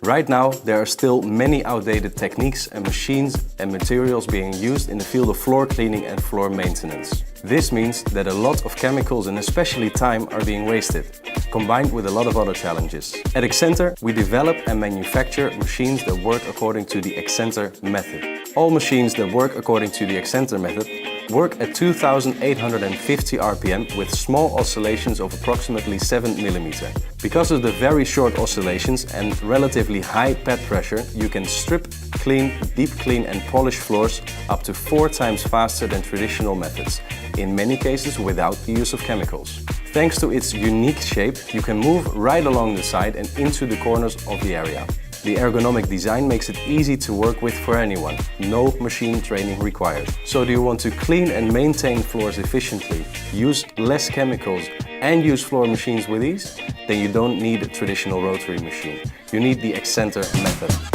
Right now, there are still many outdated techniques and machines and materials being used in the field of floor cleaning and floor maintenance. This means that a lot of chemicals and especially time are being wasted, combined with a lot of other challenges. At Excentr, we develop and manufacture machines that work according to the Excentr method. All machines that work according to the Excentr method work at 2850 RPM with small oscillations of approximately 7 mm. Because of the very short oscillations and relatively high pad pressure, you can strip, clean, deep clean and polish floors up to 4 times faster than traditional methods, in many cases without the use of chemicals. Thanks to its unique shape, you can move right along the side and into the corners of the area. The ergonomic design makes it easy to work with for anyone, no machine training required. So do you want to clean and maintain floors efficiently, use less chemicals and use floor machines with ease? Then you don't need a traditional rotary machine. You need the Excentr method.